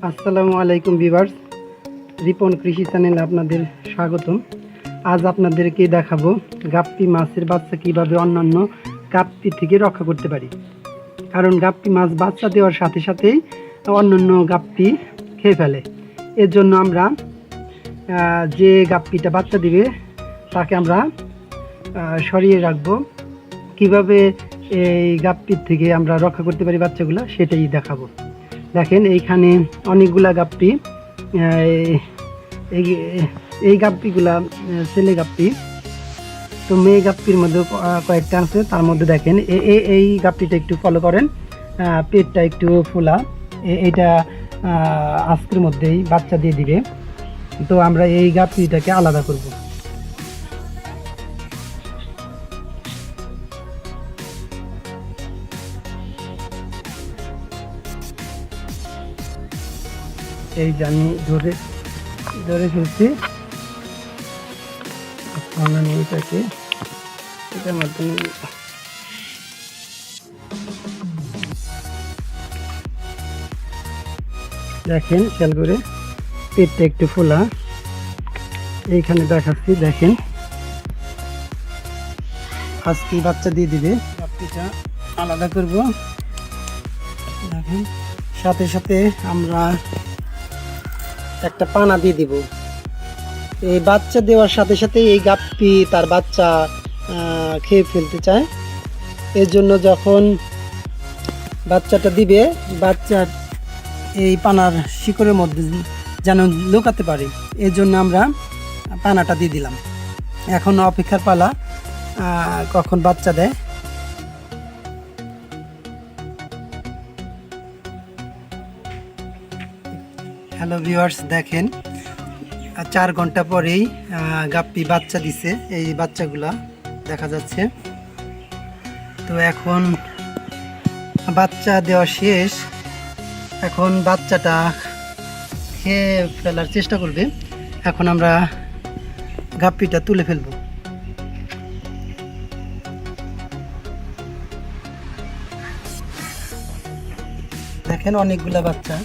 আসসালামু আলাইকুম ভিউয়ার্স, রিপন কৃষি চ্যানেলে আপনাদের স্বাগতম। আজ আপনাদেরকে দেখাবো গাপ্পি মাছের বাচ্চা কিভাবে অন্যান্য গাপ্পি থেকে রক্ষা করতে পারি। কারণ গাপ্পি মাছ বাচ্চা দেওয়ার সাথে সাথেই অন্যান্য গাপ্পি খেয়ে ফেলে। এর জন্য আমরা যে গাপ্পিটা বাচ্চা দিবে তাকে আমরা সরিয়ে রাখবো। কিভাবে এই গাপ্পির থেকে আমরা রক্ষা করতে পারি বাচ্চাগুলো সেটাই দেখাবো। দেখেন এইখানে অনেকগুলা গাপ্পি, এই গাপ্পিগুলা ছেলে গাপ্পি, তো মেয়ে গাপ্পির মধ্যে কয়েকটা আছে। তার মধ্যে দেখেন এই গাপ্পিটা একটু ফলো করেন, পেটটা একটু ফোলা, এইটা আজকের মধ্যেই বাচ্চা দিয়ে দিবে। তো আমরা এই গাপ্পিটাকে আলাদা করব। এই যে আমি ধরে ফেলছি। আমি এটাকে এটার মাধ্যমে দেখেন খেয়াল করে পেটটা একটু ফোলা, এইখানে দেখাচ্ছি। দেখেন আজকে বাচ্চা দিয়ে দিবে। গাপ্পিটা আলাদা করব। দেখেন সাথে সাথে আমরা একটা পানা দিয়ে দিব। এই বাচ্চা দেওয়ার সাথে সাথে এই গাপ্পি তার বাচ্চা খেয়ে ফেলতে চায়। এর জন্য যখন বাচ্চাটা দিবে, বাচ্চার এই পানার শিকড়ের মধ্যে যেন লুকাতে পারে, এর জন্য আমরা পানাটা দিয়ে দিলাম। এখন অপেক্ষার পালা কখন বাচ্চা দেয়। হ্যালো ভিউয়ার্স, দেখেন 4 ঘন্টা পরেই গাপ্পি বাচ্চা দিছে। এই বাচ্চাগুলা দেখা যাচ্ছে। তো এখন বাচ্চা দেওয়া শেষ। এখন বাচ্চাটা খেয়ে ফেলার চেষ্টা করবে। এখন আমরা গাপ্পিটা তুলে ফেলব। দেখেন অনেকগুলা বাচ্চা।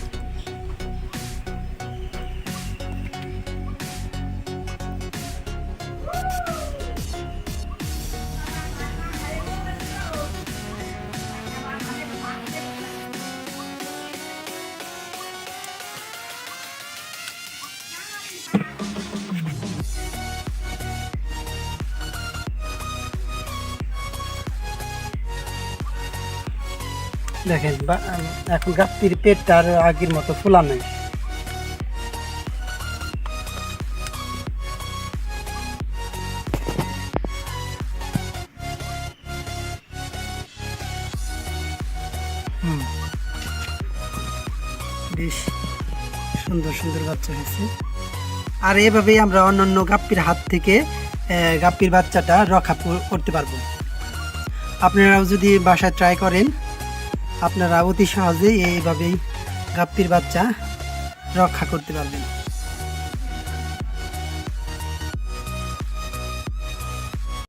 দেখেন এখন গাপ্পির পেটটা আর আগের মতো ফোলা নেই। বেশ সুন্দর সুন্দর বাচ্চা হয়েছে। আর এভাবেই আমরা অন্যান্য গাপ্পির হাত থেকে গাপ্পির বাচ্চাটা রক্ষা করতে পারবো। আপনারাও যদি বাসায় ট্রাই করেন, আপনারা অতি সহজেই এইভাবেই গাপ্পির বাচ্চা রক্ষা করতে পারবেন।